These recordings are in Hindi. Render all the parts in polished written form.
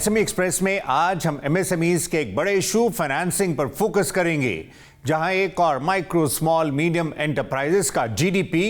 एसएमई एक्सप्रेस में आज हम एमएसएमईज के एक बड़े इशू फाइनेंसिंग पर फोकस करेंगे, जहां एक और माइक्रो स्मॉल मीडियम एंटरप्राइजेस का जीडीपी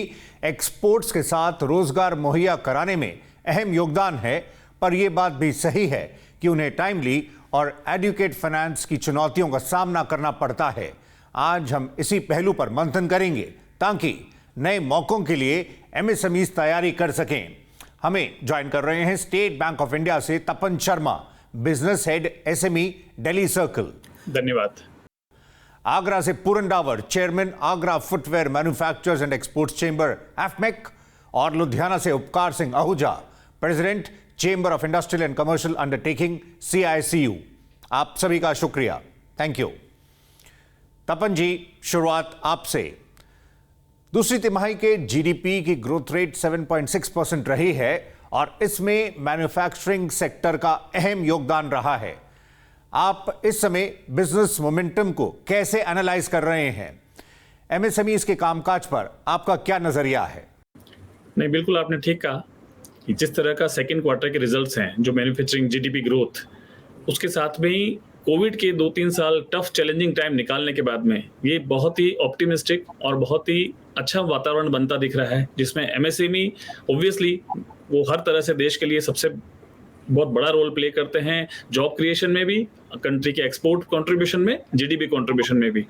एक्सपोर्ट्स के साथ रोजगार मुहैया कराने में अहम योगदान है। पर यह बात भी सही है कि उन्हें टाइमली और एडुकेट फाइनेंस की चुनौतियों का सामना करना पड़ता है। आज हम इसी पहलू पर मंथन करेंगे ताकि नए मौकों के लिए एमएसएमईज तैयारी कर सकें। हमें ज्वाइन कर रहे हैं स्टेट बैंक ऑफ इंडिया से Tapan Sharma, business head SME Delhi circle. धन्यवाद। आगरा से Puran Dawar, chairman Agra footwear manufacturers and exports chamber AFMEC, और लुधियाना से Upkar Singh Ahuja, president chamber of industrial and commercial undertaking CICU। आप सभी का शुक्रिया, थैंक यू। तपन जी, शुरुआत आपसे। दूसरी तिमाही के जीडीपी की ग्रोथ रेट 7.6% रही है और इसमें मैन्युफैक्चरिंग सेक्टर का अहम योगदान रहा है। आप इस समय बिजनेस मोमेंटम को कैसे एनालाइज कर रहे हैं? एमएसएमईज के कामकाज पर आपका क्या नजरिया है? नहीं, बिल्कुल आपने ठीक कहा कि जिस तरह का सेकेंड क्वार्टर के रिजल्ट्स हैं, जो मैन्युफैक्चरिंग जीडीपी ग्रोथ, उसके साथ में ही कोविड के 2-3 साल टफ चैलेंजिंग टाइम निकालने के बाद में ये बहुत ही ऑप्टिमिस्टिक और बहुत ही अच्छा वातावरण बनता दिख रहा है, जिसमें एमएसएमई ऑब्वियसली वो हर तरह से देश के लिए सबसे बहुत बड़ा रोल प्ले करते हैं, जॉब क्रिएशन में भी, कंट्री के एक्सपोर्ट कंट्रीब्यूशन में, जीडीपी कंट्रीब्यूशन में भी।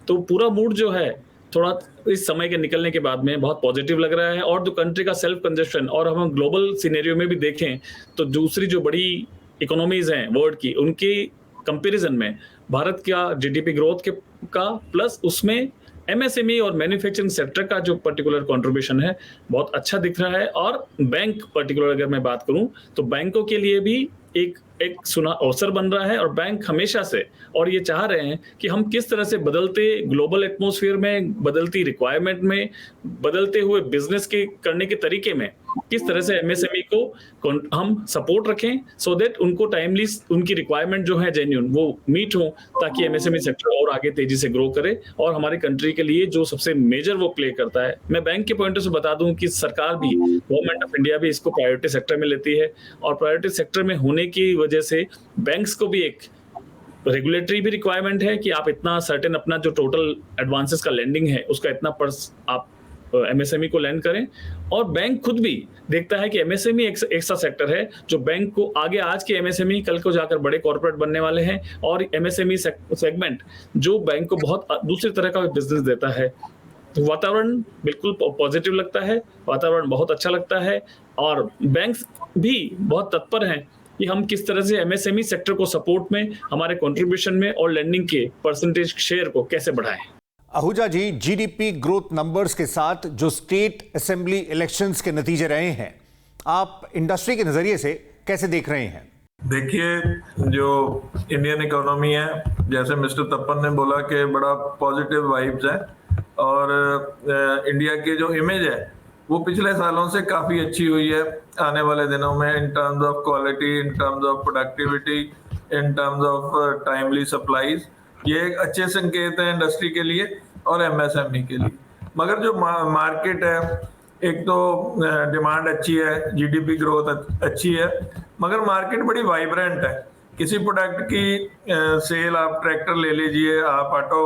तो पूरा मूड जो है थोड़ा इस समय के निकलने के बाद में बहुत पॉजिटिव लग रहा है। और जो कंट्री का सेल्फ कंजप्शन, और हम ग्लोबल सिनेरियो में भी देखें तो दूसरी जो बड़ी इकोनॉमीज हैं वर्ल्ड की, उनकी कंपैरिजन में भारत का जीडीपी ग्रोथ के का प्लस उसमें एमएसएमई और मैन्युफैक्चरिंग सेक्टर का जो पर्टिकुलर कंट्रीब्यूशन है बहुत अच्छा दिख रहा है। और बैंक पर्टिकुलर अगर मैं बात करूं तो बैंकों के लिए भी एक सुना अवसर बन रहा है, और बैंक हमेशा से और ये चाह रहे हैं कि हम किस तरह से बदलते ग्लोबल एटमॉस्फेयर में, बदलती रिक्वायरमेंट में, बदलते हुए बिजनेस के करने के तरीके में किस तरह से एमएसएमई को हम सपोर्ट रखें, सो दैट उनको टाइमली उनकी रिक्वायरमेंट जो है जेन्युइन वो मीट हो, ताकि एमएसएमई सेक्टर और आगे तेजी से ग्रो करे और हमारी कंट्री के लिए जो सबसे मेजर वो प्ले करता है। मैं बैंक के पॉइंट से बता दूं कि सरकार भी, गवर्नमेंट ऑफ इंडिया भी इसको प्रायोरिटी सेक्टर में लेती है, और प्रायोरिटी सेक्टर में होने की वजह से बैंक्स को भी एक रेगुलेटरी भी रिक्वायरमेंट है कि आप इतना सर्टेन अपना जो टोटल एडवांसेस का लेंडिंग है उसका इतना आप एमएसएमई को लैंड करें। और बैंक खुद भी देखता है कि एमएसएमई एक ऐसा सेक्टर है जो बैंक को आगे, आज के एमएसएमई कल को जाकर बड़े कॉर्पोरेट बनने वाले हैं, और एमएसएमई सेगमेंट जो बैंक को बहुत दूसरी तरह का बिजनेस देता है। तो वातावरण बिल्कुल पॉजिटिव लगता है, वातावरण बहुत अच्छा लगता है, और बैंक्स भी बहुत तत्पर हैं कि हम किस तरह से एमएसएमई सेक्टर को सपोर्ट में, हमारे कंट्रीब्यूशन में और लेंडिंग के परसेंटेज शेयर को कैसे बढ़ाएं। आहूजा जी, जीडीपी ग्रोथ नंबर्स के साथ जो स्टेट असेंबली इलेक्शंस के नतीजे रहे हैं, आप इंडस्ट्री के नजरिए से कैसे देख रहे हैं? देखिए, जो इंडियन इकोनॉमी है, जैसे मिस्टर तपन ने बोला कि बड़ा पॉजिटिव वाइब्स है, और इंडिया की जो इमेज है वो पिछले सालों से काफ़ी अच्छी हुई है आने वाले दिनों में, in terms of quality, in terms of productivity, in terms of timely supplies. ये एक अच्छे संकेत है इंडस्ट्री के लिए और एमएसएमई के लिए। मगर जो मार्केट है, एक तो डिमांड अच्छी है, जीडीपी ग्रोथ अच्छी है, मगर मार्केट बड़ी वाइब्रेंट है। किसी प्रोडक्ट की सेल, आप ट्रैक्टर ले लीजिए, आप ऑटो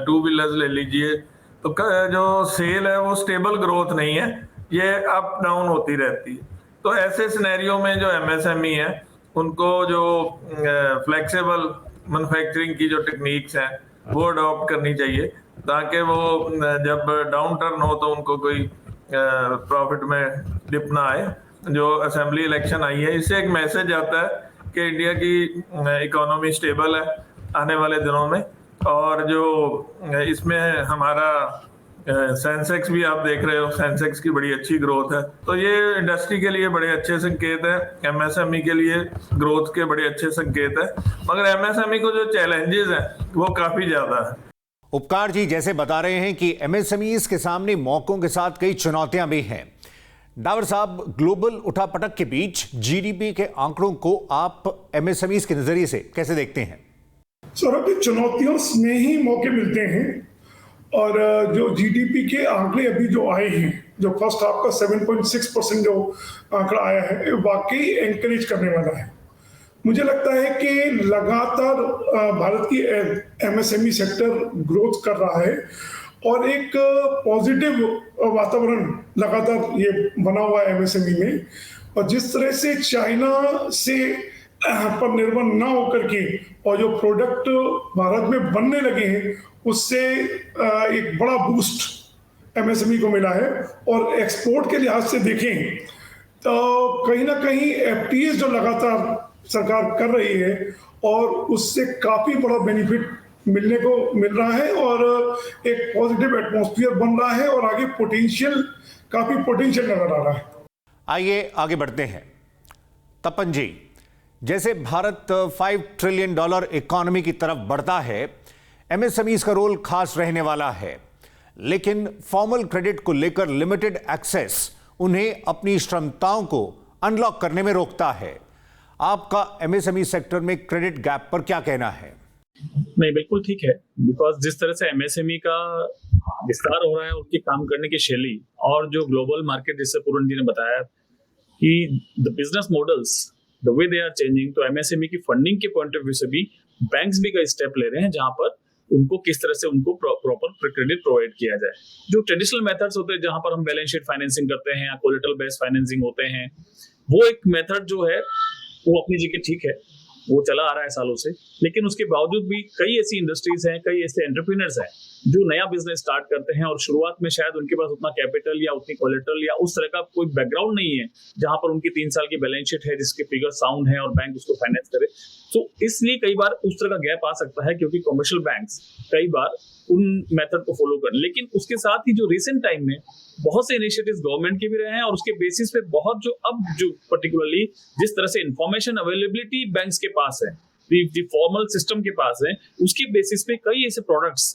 2 व्हीलर्स ले लीजिए, तो जो सेल है वो स्टेबल ग्रोथ नहीं है, ये अप डाउन होती रहती है। तो ऐसे सिनेरियो में जो एमएसएमई है उनको जो फ्लेक्सिबल मैन्युफैक्चरिंग की जो टेक्निक्स हैं वो अडॉप्ट करनी चाहिए, ताकि वो जब डाउन टर्न हो तो उनको कोई प्रॉफिट में डिप ना आए। जो असेंबली इलेक्शन आई है, इससे एक मैसेज आता है कि इंडिया की इकोनॉमी स्टेबल है आने वाले दिनों में, और जो इसमें हमारा सेंसेक्स भी आप देख रहे हो, सेंसेक्स की बड़ी अच्छी ग्रोथ है। तो ये इंडस्ट्री के लिए बड़े अच्छे संकेत है, एमएसएमई के लिए ग्रोथ के बड़े अच्छे संकेत है, मगर एमएसएमई को जो चैलेंजेस हैं वो काफ़ी ज़्यादा है। उपकार जी जैसे बता रहे हैं कि एमएसएमईज के सामने मौकों के साथ कई चुनौतियां भी हैं। डावर साहब, ग्लोबल उठापटक के बीच जीडीपी के आंकड़ों को आप एमएसएमईज के नजरिए से कैसे देखते हैं? सर, अभी चुनौतियों में ही मौके मिलते हैं, और जो जीडीपी के आंकड़े अभी जो आए हैं, जो फर्स्ट हाफ का 7.6% जो आंकड़ा आया है, वाकई एनकरेज करने वाला है। मुझे लगता है कि लगातार भारत की एमएसएमई सेक्टर ग्रोथ कर रहा है और एक पॉजिटिव वातावरण लगातार ये बना हुआ है एमएसएमई में। और जिस तरह से चाइना से पर निर्भर ना होकर के और जो प्रोडक्ट भारत में बनने लगे हैं उससे एक बड़ा बूस्ट एमएसएमई को मिला है। और एक्सपोर्ट के लिहाज से देखें तो कहीं ना कहीं एफटीए जो लगातार सरकार कर रही है और उससे काफी बड़ा बेनिफिट मिल रहा है और एक पॉजिटिव एटमॉस्फेयर बन रहा है और आगे काफी पोटेंशियल नजर आ रहा है। आइए आगे बढ़ते हैं। तपन जी, जैसे भारत $5 ट्रिलियन इकोनॉमी की तरफ बढ़ता है, एमएसएमईज का रोल खास रहने वाला है, लेकिन फॉर्मल क्रेडिट को लेकर लिमिटेड एक्सेस उन्हें अपनी क्षमताओं को अनलॉक करने में रोकता है। आपका एमएसएमई सेक्टर में क्रेडिट गैप पर क्या कहना है? नहीं, बिल्कुल ठीक है, बिकॉज जिस तरह से एमएसएमई का विस्तार हो रहा है, उसकी काम करने की शैली और जो ग्लोबल मार्केट, जिससे पूरन जी ने बताया कि the business models the way they are changing, तो एमएसएमई की फंडिंग के पॉइंट ऑफ व्यू से भी बैंक्स भी कई स्टेप ले रहे हैं जहां पर उनको किस तरह से उनको प्रॉपर क्रेडिट प्रोवाइड किया जाए। जो ट्रेडिशनल मेथड्स होते हैं जहां पर हम बैलेंस शीट फाइनेंसिंग करते हैं या कोलेटरल बेस्ड फाइनेंसिंग होते हैं, वो एक मेथड जो है वो अपनी जगह ठीक है, वो चला आ रहा है सालों से, लेकिन उसके बावजूद भी कई ऐसी इंडस्ट्रीज हैं, कई ऐसे एंटरप्रेन्योर्स हैं जो नया बिजनेस स्टार्ट करते हैं और शुरुआत में शायद उनके पास उतना कैपिटल या उतनी कोलेटरल या उस तरह का कोई बैकग्राउंड नहीं है जहां पर उनकी 3 साल की बैलेंस शीट है जिसके फिगर साउंड है और बैंक उसको फाइनेंस करे। तो इसलिए कई बार उस तरह का गैप आ सकता है क्योंकि कमर्शियल बैंक्स कई बार उन मेथड को फॉलो कर, लेकिन उसके साथ ही जो रिसेंट टाइम में बहुत से इनिशिएटिव्स गवर्नमेंट के भी रहे हैं और उसके बेसिस पे बहुत जो पर्टिकुलरली जिस तरह से इंफॉर्मेशन अवेलेबिलिटी बैंक्स के पास है, फॉर्मल सिस्टम के पास है, उसके बेसिस पे कई ऐसे प्रोडक्ट्स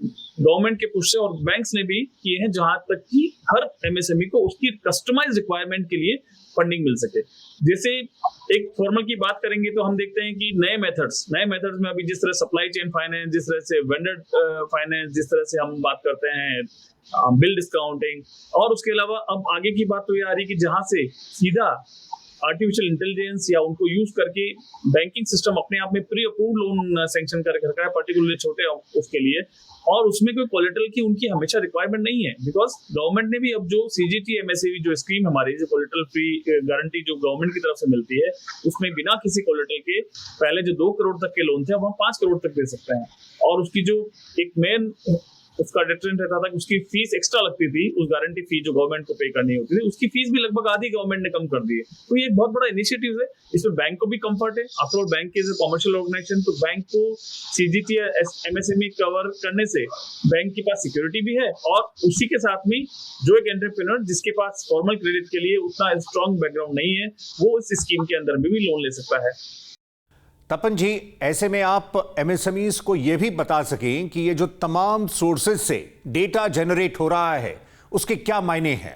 गवर्नमेंट के पुश से और बैंक्स ने भी किए हैं जहां तक कि हर एमएसएमई को उसकी कस्टमाइज रिक्वायरमेंट के लिए फंडिंग मिल सके। जैसे एक फॉर्मल की बात करेंगे तो हम देखते हैं कि नए मेथड्स में अभी जिस तरह सप्लाई चेन फाइनेंस, जिस तरह से वेंडर फाइनेंस, जिस तरह से हम बात करते हैं बिल डिस्काउंटिंग, और उसके अलावा अब आगे की बात तो ये आ रही है कि जहां से सीधा आर्टिफिशियल इंटेलिजेंस या उनको यूज करके बैंकिंग सिस्टम अपने आप में प्री अप्रूव्ड लोन सैंक्शन कर रखा है पर्टिकुलरली छोटे उसके लिए, और उसमें कोई कोलेटरल की उनकी हमेशा रिक्वायरमेंट नहीं है बिकॉज गवर्नमेंट ने भी अब जो सीजीटी एमएसएमई जो स्कीम हमारी जो कोलेटरल फ्री गारंटी जो गवर्नमेंट की तरफ से मिलती है उसमें बिना किसी कोलेटरल के पहले जो 2 करोड़ तक के लोन थे अब हम 5 करोड़ तक दे सकते हैं, और उसकी जो एक मेन उसका डिफरेंट रहता था कि उसकी फीस एक्स्ट्रा लगती थी, उस गारंटी फी जो गवर्नमेंट को पे करनी होती थी उसकी फीस भी लगभग आधी गवर्नमेंट ने कम कर दी है। तो ये एक बहुत बड़ा इनिशिएटिव है, इसमें बैंक को भी कंफर्ट है, after all bank is a commercial organization, तो बैंक को सीजीटी एमएसएमई कवर करने से बैंक के पास सिक्योरिटी भी है और उसी के साथ में जो एक एंटरप्रेन्योर जिसके पास फॉर्मल क्रेडिट के लिए उतना स्ट्रॉन्ग बैकग्राउंड नहीं है वो इस स्कीम के अंदर में भी लोन ले सकता है। तपन जी, ऐसे में आप एमएसएमईज को यह भी बता सकें कि ये जो तमाम सोर्सेज से डेटा जनरेट हो रहा है उसके क्या मायने हैं?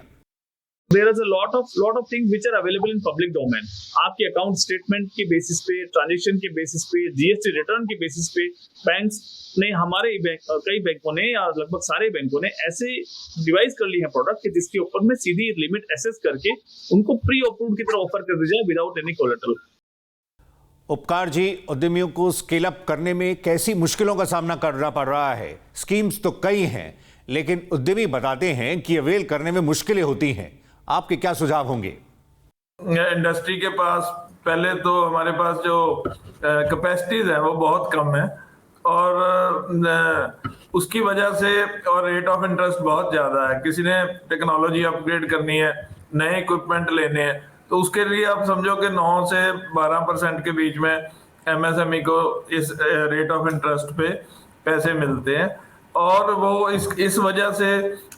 There is a lot of things which are available in public domain. आपके अकाउंट स्टेटमेंट के बेसिस पे, ट्रांजैक्शन के बेसिस पे, जीएसटी रिटर्न के बेसिस पे बैंक्स ने हमारे कई बैंकों ने या लगभग सारे बैंकों ने ऐसे डिवाइस कर ली है प्रोडक्ट कि जिसके ऊपर में सीधी लिमिट एसेस करके उनको प्री अप्रूव्ड की तरह ऑफर कर दी जाए विदाउट एनी कोलेटरल। उपकार जी, उद्यमियों को स्केल अप करने में कैसी मुश्किलों का सामना करना पड़ रहा है? स्कीम्स तो कई हैं लेकिन उद्यमी बताते हैं कि अवेल करने में मुश्किलें होती हैं। आपके क्या सुझाव होंगे? इंडस्ट्री के पास पहले तो हमारे पास जो कैपेसिटीज है वो बहुत कम है और उसकी वजह से और रेट ऑफ इंटरेस्ट बहुत ज़्यादा है। किसी ने टेक्नोलॉजी अपग्रेड करनी है, नए इक्विपमेंट लेने हैं, तो उसके लिए आप समझो कि 9 से 12% के बीच में एमएसएमई को इस रेट ऑफ इंटरेस्ट पे पैसे मिलते हैं और वो इस वजह से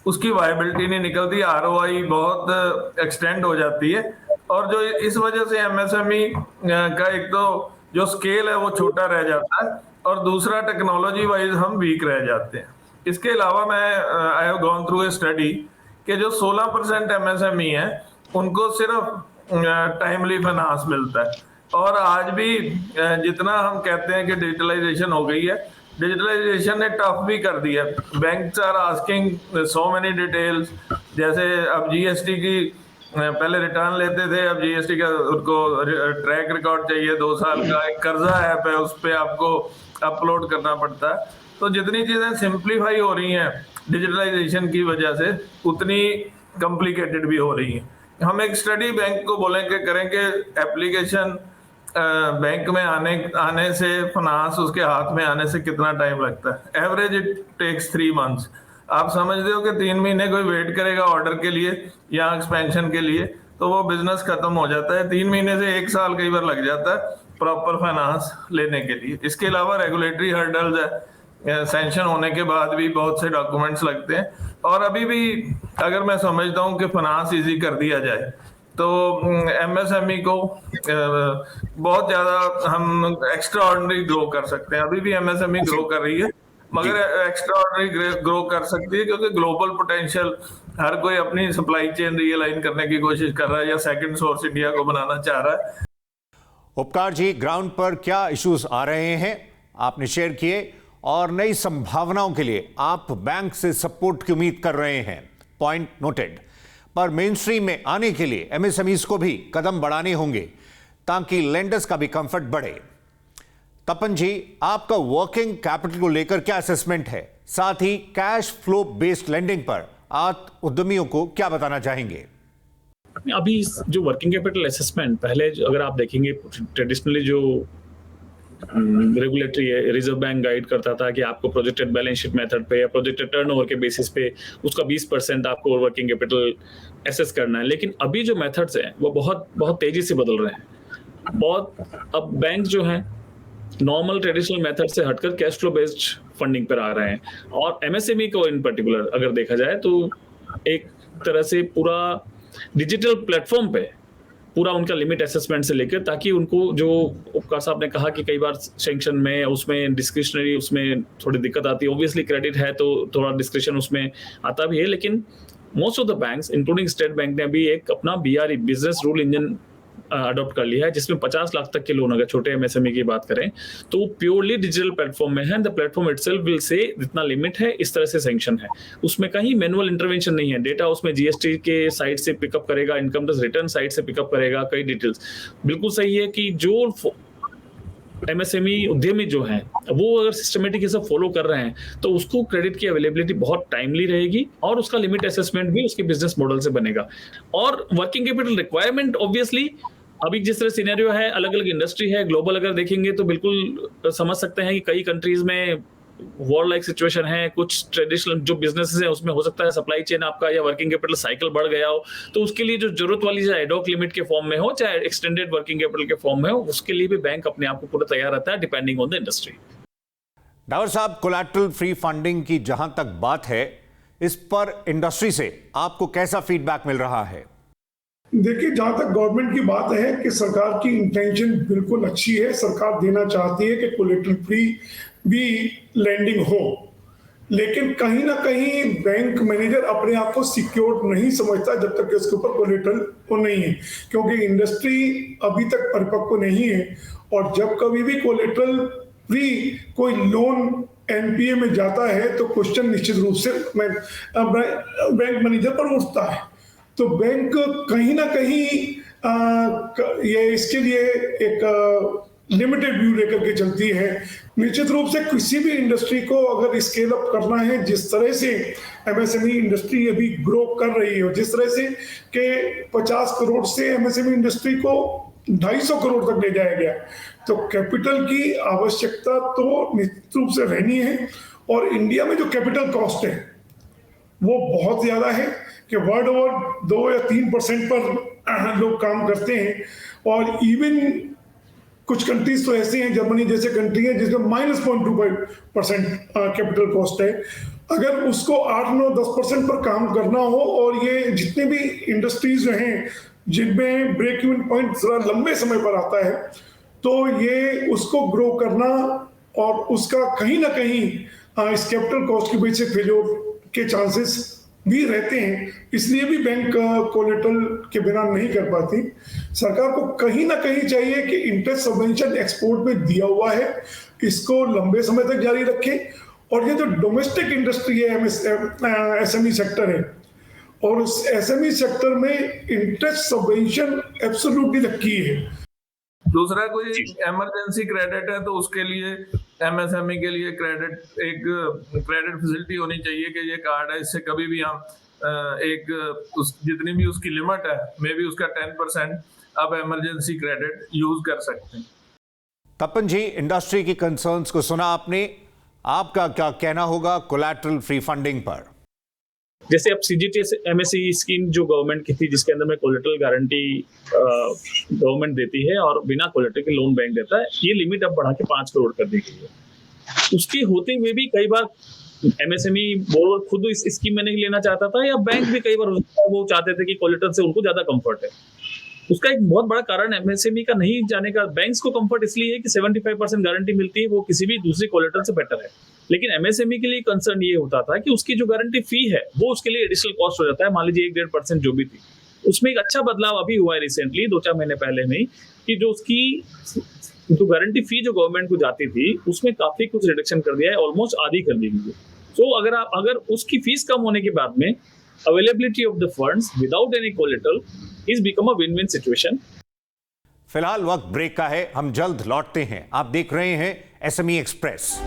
उसकी वायबिलिटी नहीं निकलती, आरओआई बहुत एक्सटेंड हो जाती है और जो इस वजह से एमएसएमई का एक तो जो स्केल है वो छोटा रह जाता है और दूसरा टेक्नोलॉजी वाइज हम वीक रह जाते हैं। इसके अलावा मैं I have gone through a study कि जो 16% एमएसएमई है उनको सिर्फ टाइमली फाइनेंस मिलता है और आज भी जितना हम कहते हैं कि डिजिटलाइजेशन हो गई है, डिजिटलाइजेशन ने टफ भी कर दिया। Banks are asking so many details, जैसे अब जीएसटी की पहले रिटर्न लेते थे, अब जीएसटी का उनको ट्रैक रिकॉर्ड चाहिए, 2 साल का एक कर्जा ऐप है, उस पर आपको अपलोड करना पड़ता है। तो जितनी चीजें सिंप्लीफाई हो रही हैं डिजिटलाइजेशन की वजह से, उतनी कॉम्प्लिकेटेड भी हो रही हैं। हम एक स्टडी बैंक को बोलेंगे करेंगे, एप्लीकेशन बैंक में आने से, फाइनेंस उसके हाथ में आने से कितना टाइम लगता है? Average it takes 3 months. आप समझते हो कि 3 महीने कोई वेट करेगा ऑर्डर के लिए या एक्सपेंशन के लिए, तो वो बिजनेस खत्म हो जाता है। 3 महीने से 1 साल कई बार लग जाता है प्रॉपर फाइनेंस लेने के लिए। इसके अलावा रेगुलेटरी हर्डल्स है, सैंक्शन होने के बाद भी बहुत से डॉक्यूमेंट्स लगते हैं। और अभी भी अगर मैं समझता हूँ कि फाइनेंस ईजी कर दिया जाए तो एमएसएमई को बहुत ज्यादा हम एक्स्ट्रा ऑर्डिनरी ग्रो कर सकते हैं। अभी भी एमएसएमई ग्रो कर रही है, मगर एक्स्ट्रा ऑर्डिनरी ग्रो कर सकती है, क्योंकि ग्लोबल पोटेंशियल, हर कोई अपनी सप्लाई चेन रियलाइन करने की कोशिश कर रहा है या सेकंड सोर्स इंडिया को बनाना चाह रहा है। उपकार जी, ग्राउंड पर क्या इश्यूज आ रहे हैं आपने शेयर किए, और नई संभावनाओं के लिए आप बैंक से सपोर्ट की उम्मीद कर रहे हैं, पॉइंट नोटेड। पर मेन स्ट्रीम में आने के लिए एमएसएमईज को भी कदम बढ़ाने होंगे ताकि लेंडर्स का भी कंफर्ट बढ़े। तपन जी, आपका वर्किंग कैपिटल को लेकर क्या असेसमेंट है? साथ ही कैश फ्लो बेस्ड लेंडिंग पर आप उद्यमियों को क्या बताना चाहेंगे? अभी जो वर्किंग कैपिटल असेसमेंट, पहले अगर आप देखेंगे ट्रेडिशनली जो रेगुलेटरी रिजर्व बैंक गाइड करता था कि आपको प्रोजेक्टेड बैलेंस शीट मेथड पे या प्रोजेक्टेड टर्नओवर के बेसिस पे उसका 20% आपको वर्किंग कैपिटल एसेस करना है। लेकिन अभी जो मेथड्स हैं वो बहुत बहुत तेजी से बदल रहे हैं। अब बैंक जो हैं नॉर्मल ट्रेडिशनल मेथड से हटकर कैश फ्लो बेस्ड फंडिंग पर आ रहे हैं। और एमएसएमई को इन पर्टिकुलर अगर देखा जाए तो एक तरह से पूरा डिजिटल प्लेटफॉर्म पे पूरा उनका लिमिट असेसमेंट से लेकर, ताकि उनको जो उपकार साहब ने कहा कि कई बार सैंक्शन में उसमें डिस्क्रिशनरी उसमें थोड़ी दिक्कत आती है। ऑब्वियसली क्रेडिट है तो थोड़ा डिस्क्रिशन उसमें आता भी है, लेकिन most of the banks including state bank ने अभी एक अपना बीआरई बिजनेस रूल इंजन अडॉप्ट कर लिया है, जिसमें 50 लाख तक के लोन, अगर छोटे एमएसएमई की बात करें तो वो प्योरली डिजिटल प्लेटफॉर्म में है। The platform itself will say जितना लिमिट है इस तरह से सैंक्शन है, उसमें कहीं मैनुअल इंटरवेंशन नहीं है। डेटा उसमें जीएसटी के साइड से पिकअप करेगा, इनकम टैक्स रिटर्न साइड से पिकअप करेगा, कई डिटेल्स। बिल्कुल सही है कि जो एमएसएमई उद्यमी जो हैं वो अगर सिस्टमेटिक ये सब फॉलो कर रहे हैं तो उसको क्रेडिट की अवेलेबिलिटी बहुत टाइमली रहेगी और उसका लिमिट असेसमेंट भी उसके बिजनेस मॉडल से बनेगा। और वर्किंग कैपिटल रिक्वायरमेंट ऑब्वियसली अभी जिस तरह सिनेरियो है, अलग अलग इंडस्ट्री है, ग्लोबल अगर देखेंगे तो बिल्कुल समझ सकते हैं कि कई कंट्रीज में वॉर लाइक सिचुएशन है। कुछ ट्रेडिशनल जो बिजनेसेस है उसमें हो सकता है सप्लाई चेन आपका या वर्किंग कैपिटल साइकिल बढ़ गया हो, तो उसके लिए जो जरूरत वाली चाहे एडॉक लिमिट के फॉर्म में हो चाहे एक्सटेंडेड वर्किंग कैपिटल के फॉर्म में हो, उसके लिए भी बैंक अपने आप को पूरा तैयार रहता है depending on the industry. Dawar साहब, कोलैटरल फ्री फंडिंग की जहां तक बात है, इस पर इंडस्ट्री से आपको कैसा फीडबैक मिल रहा है? देखिए, जहां तक गवर्नमेंट की बात है कि सरकार की इंटेंशन बिल्कुल अच्छी है। सरकार देना चाहती है कि कोलैटरल फ्री भी लैंडिंग हो, लेकिन कहीं ना कहीं बैंक मैनेजर अपने आप को सिक्योर नहीं समझता जब तक कि उसके ऊपर कोलैटरल वो नहीं है, क्योंकि इंडस्ट्री अभी तक परिपक्व नहीं है। और जब कभी भी कोलैटरल फ्री कोई लोन एनपीए में जाता है तो क्वेश्चन निश्चित रूप से बैंक मैनेजर पर उठता है। तो बैंक कहीं ना कहीं ये इसके लिए एक लिमिटेड व्यू लेकर के चलती है। निश्चित रूप से किसी भी इंडस्ट्री को अगर स्केल अप करना है, जिस तरह से एमएसएमई इंडस्ट्री अभी ग्रो कर रही है, जिस तरह से कि 50 करोड़ से एमएसएमई इंडस्ट्री को 250 करोड़ तक ले जाया गया, तो कैपिटल की आवश्यकता तो निश्चित रूप से रहनी है। और इंडिया में जो कैपिटल कॉस्ट है वो बहुत ज्यादा है कि वर्ल्ड ओवर 2 या 3% पर लोग काम करते हैं। और इवन कुछ कंट्रीज तो ऐसे हैं, जर्मनी जैसे कंट्री है जिसमें -0.25% कैपिटल कॉस्ट है। अगर उसको 8, 9, 10% पर काम करना हो, और ये जितने भी इंडस्ट्रीज हैं जिनमें ब्रेक इवन पॉइंट जरा लंबे समय पर आता है, तो ये उसको ग्रो करना और उसका कहीं ना कहीं इस कैपिटल कॉस्ट की वजह से फेलियर के चांसेस भी रहते हैं। इसलिए भी बैंक कोलैटरल के बिना नहीं कर पाती। सरकार को कहीं ना कहीं चाहिए कि इंटरेस्ट सबवेंशन एक्सपोर्ट में दिया हुआ है, इसको लंबे समय तक जारी रखे। और ये जो डोमेस्टिक इंडस्ट्री है, एसएमई सेक्टर है, और इस एसएमई सेक्टर में interest subvention absolutely the key है। दूसरा कोई इमरजेंसी क्रेडिट है तो उसके लिए एमएसएमई के लिए एक क्रेडिट फैसिलिटी होनी चाहिए कि ये कार्ड है, इससे कभी भी हम जितनी भी उसकी लिमिट है मे बी उसका 10% अब इमरजेंसी क्रेडिट यूज कर सकते हैं। तपन जी, इंडस्ट्री की कंसर्न्स को सुना आपने, आपका क्या कहना होगा कोलैटरल फ्री फंडिंग पर? जैसे अब सीजीटीएस एमएसई स्कीम जो गवर्नमेंट की थी, जिसके अंदर में कोलेटरल गारंटी गवर्नमेंट देती है और बिना कोलेटरल के लोन बैंक देता है, ये लिमिट अब बढ़ा के 5 करोड़ कर दी गई है। उसके होते हुए भी कई बार एमएसएमई बोरोवर खुद इस स्कीम में नहीं लेना चाहता था, या बैंक भी कई बार वो चाहते थे कि कोलेटरल से उनको ज्यादा कंफर्ट है। उसका एक बहुत बड़ा कारण एमएसएमई का नहीं जाने का, बैंक्स को कंफर्ट इसलिए है कि 75% गारंटी मिलती है, वो किसी भी दूसरी कोलेटरल से बेटर है। लेकिन एमएसएमई के लिए कंसर्न ये होता था कि उसकी जो गारंटी फी है वो उसके लिए एडिशनल कॉस्ट हो जाता है, मान लीजिए 1-1.5% जो भी थी। उसमें एक अच्छा बदलाव अभी हुआ है रिसेंटली 2-4 महीने पहले में, कि जो उसकी जो गारंटी फी जो गवर्नमेंट को जाती थी उसमें काफी कुछ रिडक्शन कर दिया है, ऑलमोस्ट आधी कर दी गई है। तो अगर उसकी फीस कम होने के बाद में availability of the funds without any collateral is become a win win situation. फिलहाल वक्त ब्रेक का है, हम जल्द लौटते हैं। आप देख रहे हैं एसएमई एक्सप्रेस।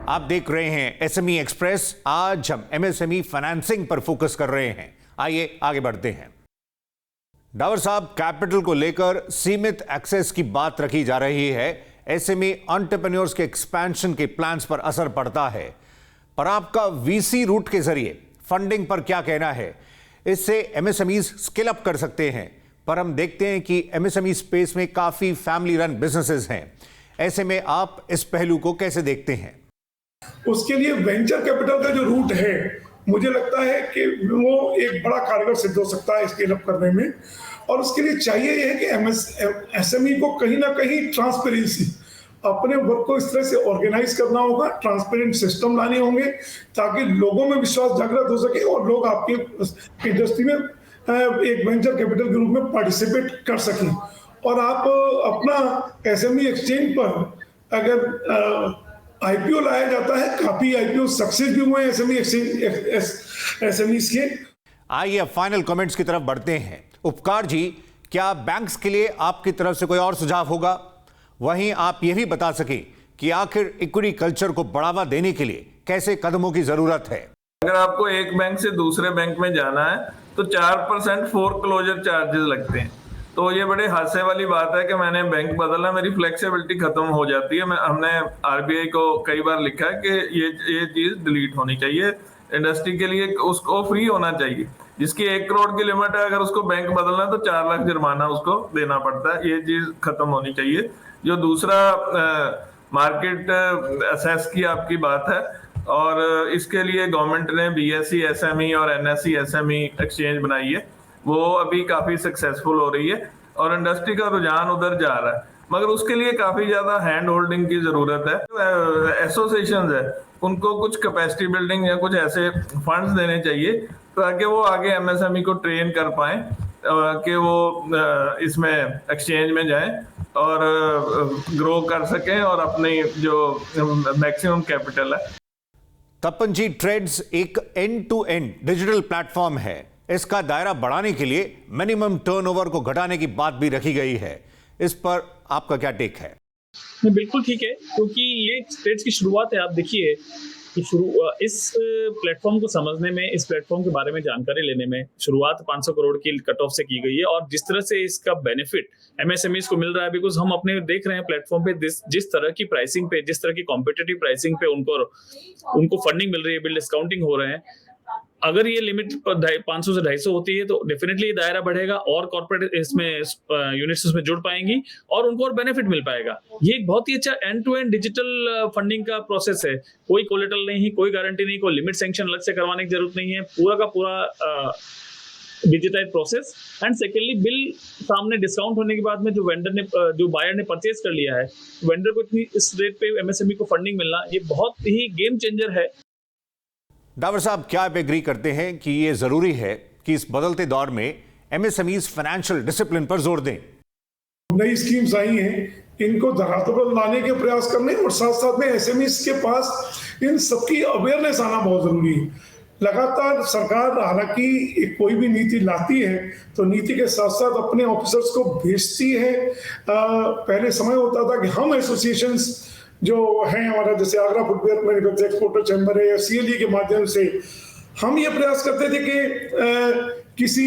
आप देख रहे हैं एसएमई एक्सप्रेस। आज हम एमएसएमई फाइनेंसिंग पर फोकस कर रहे हैं। आइए आगे बढ़ते हैं। डावर साहब, कैपिटल को लेकर सीमित एक्सेस की बात रखी जा रही है। ऐसे में एंटरप्रेन्योर्स के एक्सपेंशन के प्लान्स पर असर पड़ता है, पर आपका वीसी रूट के जरिए फंडिंग पर क्या कहना है? इससे एमएसएमईज स्केल अप कर सकते हैं, पर हम देखते हैं कि एमएसएमई स्पेस में काफी फैमिली रन बिजनेसेस हैं। ऐसे में आप इस पहलू को कैसे देखते हैं? उसके लिए वेंचर कैपिटल का जो रूट है, मुझे लगता है कि वो एक बड़ा कारगर सिद्ध हो सकता है स्केल अप करने में। और उसके लिए चाहिए यह है कि एसएमई को कहीं ना कहीं ट्रांसपेरेंसी, अपने वर्क को इस तरह से ऑर्गेनाइज करना होगा, ट्रांसपेरेंट सिस्टम लाने होंगे ताकि लोगों में विश्वास जागृत हो सके और लोग आपके इंडस्ट्री में एक वेंचर कैपिटल के रूप में पार्टिसिपेट कर सकें। और आप अपना एसएमई एक्सचेंज पर अगर आईपीओ लाया जाता है, काफी आईपीओ सक्सेस भी हुए एसएमई एक्सचेंज एसएमई के। आइए अब फाइनल कमेंट्स की तरफ बढ़ते हैं। उपकार जी, क्या बैंक्स के लिए आपकी तरफ से कोई और सुझाव होगा? वहीं आप यह भी बता सकें कि आखिर इक्विटी कल्चर को बढ़ावा देने के लिए कैसे कदमों की जरूरत है? अगर आपको एक बैंक से दूसरे बैंक में जाना है तो 4% फोरक्लोजर चार्जेस लगते हैं। तो ये बड़े हादसे वाली बात है कि मैंने बैंक बदला, मेरी फ्लेक्सिबिलिटी खत्म हो जाती है। हमने आरबीआई को कई बार लिखा है कि ये चीज डिलीट होनी चाहिए। इंडस्ट्री के लिए उसको फ्री होना चाहिए। जिसकी 1 करोड़ की लिमिट है, अगर उसको बैंक बदलना है तो 4 लाख जुर्माना उसको देना पड़ता है। ये चीज खत्म होनी चाहिए। जो दूसरा मार्केट असेस की आपकी बात है, और इसके लिए गवर्नमेंट ने बीएसई एसएमई और एनएसई एसएमई एक्सचेंज बनाई है, वो अभी काफी सक्सेसफुल हो रही है और इंडस्ट्री का रुझान उधर जा रहा है। मगर उसके लिए काफी ज्यादा हैंड होल्डिंग की जरूरत है। जो एसोसिएशंस है उनको कुछ कैपेसिटी बिल्डिंग या कुछ ऐसे फंड्स देने चाहिए ताकि वो आगे एमएसएमई को ट्रेन कर पाए कि वो इसमें एक्सचेंज में जाएं और ग्रो कर सकें और अपनी जो मैक्सिमम कैपिटल है। तपन जी, ट्रेड्स एक end to end digital platform है। इसका दायरा बढ़ाने के लिए मिनिमम टर्नओवर को घटाने की बात भी रखी गई है। इस पर आपका क्या टेक है? बिल्कुल ठीक है, क्योंकि ये ट्रेड्स की शुरुआत है। आप देखिए कि इस प्लेटफॉर्म को समझने में, इस प्लेटफॉर्म के बारे में जानकारी लेने में शुरुआत 500 करोड़ की कट ऑफ से की गई है। और जिस तरह से इसका बेनिफिट एमएसएमईज को मिल रहा है, बिकॉज हम अपने देख रहे हैं प्लेटफॉर्म पे जिस तरह की प्राइसिंग पे, जिस तरह की कॉम्पिटिटिव प्राइसिंग पे उनको फंडिंग मिल रही है, बिल डिस्काउंटिंग हो रहे हैं। अगर ये लिमिट 500 से 250 होती है तो डेफिनेटली ये दायरा बढ़ेगा और कॉर्पोरेट इसमें यूनिट्स इसमें जुड़ पाएंगी और उनको और बेनिफिट मिल पाएगा। ये एक बहुत ही अच्छा end to end digital funding का प्रोसेस है। कोई कोलेटरल नहीं, कोई गारंटी नहीं, कोई लिमिट सैंक्शन अलग से करवाने की जरूरत नहीं है। पूरा का पूरा digitise process. And secondly, bill सामने डिस्काउंट होने के बाद में जो बायर ने परचेज कर लिया है, वेंडर को इतनी इस रेट पे एमएसएमई को फंडिंग मिलना, ये बहुत ही गेम चेंजर है। डावर साहब, क्या आप एग्री करते हैं कि ये जरूरी है कि इस बदलते दौर में एमएसएमईज फाइनेंशियल डिसिप्लिन पर जोर दें। नई स्कीम्स आई हैं, इनको धरातल पर लाने के प्रयास करने और साथ साथ में एसएमईज के पास इन सबकी अवेयरनेस आना बहुत जरूरी है। लगातार सरकार हालांकि कोई भी नीति लाती है तो नीति के साथ साथ अपने ऑफिसर्स को भेजती है। पहले समय होता था कि हम एसोसिएशंस जो हैं हमारा, जैसे Agra footwear manufacture exporter chamber है या सीएलई के माध्यम से हम ये प्रयास करते थे कि किसी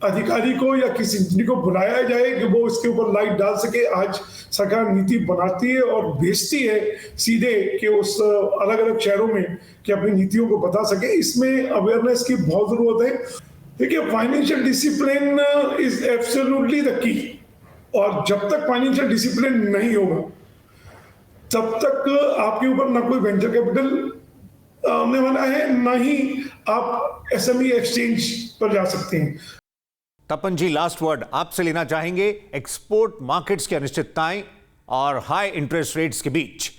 अधिकारी को या किसी इंजीनियर को बुलाया जाए कि वो इसके ऊपर लाइट डाल सके। आज सरकार नीति बनाती है और भेजती है सीधे कि उस अलग अलग शहरों में कि अपनी नीतियों को बता सके। इसमें अवेयरनेस की बहुत जरूरत है। देखिए, financial discipline is absolutely the key, और जब तक फाइनेंशियल डिसिप्लिन नहीं होगा तब तक आपके ऊपर ना कोई वेंचर कैपिटल में बना है, ना ही आप एसएमई एक्सचेंज पर जा सकते हैं। तपन जी, लास्ट वर्ड आपसे लेना चाहेंगे। एक्सपोर्ट मार्केट्स की अनिश्चितताएं और हाई इंटरेस्ट रेट्स के बीच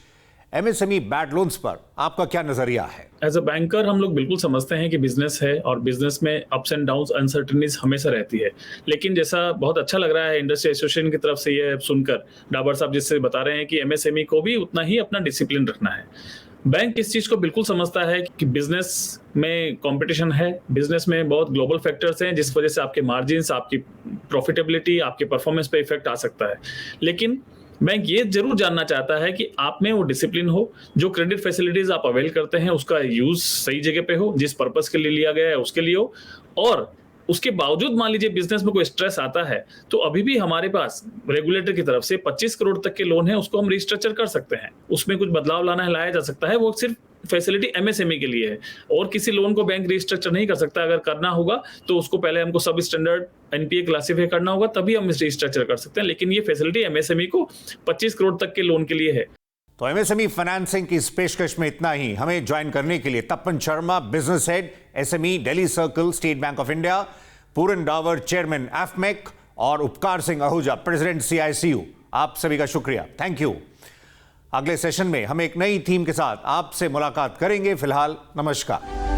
एमएसएमई बैड लोन्स पर आपका क्या नजरिया है? एज अ बैंकर हम लोग बिल्कुल समझते हैं कि बिजनेस है और बिजनेस में अप्स एंड डाउन्स, अनसर्टेनिटीज हमेशा रहती है। लेकिन जैसा बहुत अच्छा लग रहा है इंडस्ट्री एसोसिएशन की तरफ से ये सुनकर, डाबर साहब जिससे बता रहे हैं कि एमएसएमई को भी उतना ही अपना डिसिप्लिन रखना है। बैंक इस चीज को बिल्कुल समझता है कि बिजनेस में कंपटीशन है, बिजनेस में बहुत ग्लोबल फैक्टर्स हैं जिस वजह से आपके मार्जिन्स, आपकी प्रॉफिटेबिलिटी, आपके परफॉर्मेंस पे इफेक्ट आ सकता है। लेकिन बैंक ये जरूर जानना चाहता है कि आप में वो डिसिप्लिन हो, जो क्रेडिट फैसिलिटीज आप अवेल करते हैं उसका यूज सही जगह पे हो, जिस पर्पस के लिए लिया गया है उसके लिए हो। और उसके बावजूद मान लीजिए बिजनेस में कोई स्ट्रेस आता है तो अभी भी हमारे पास रेगुलेटर की तरफ से 25 करोड़ तक के लोन है, उसको हम रिस्ट्रक्चर कर सकते हैं। उसमें कुछ बदलाव लाना है, लाया जा सकता है। वो सिर्फ फैसिलिटी एमएसएमई के लिए है और किसी लोन को बैंक रिस्ट्रक्चर नहीं कर सकता। अगर करना होगा तो उसको पहले हमको सब स्टैंडर्ड एनपीए क्लासीफाई करना होगा, तभी हम रिस्ट्रक्चर कर सकते हैं। लेकिन ये फैसिलिटी एमएसएमई को 25 करोड़ तक के लोन के लिए है। तो एमएसएमई फाइनेंसिंग की इस पेशकश में इतना ही। हमें ज्वाइन करने के लिए Tapan Sharma, business head SME Delhi circle, State Bank of India, Puran Dawar, chairman AFMEC, और उपकार सिंह आहूजा, प्रेसिडेंट सीआईसीयू, आप सभी का शुक्रिया, थैंक यू। अगले सेशन में हम एक नई थीम के साथ आपसे मुलाकात करेंगे। फिलहाल नमस्कार।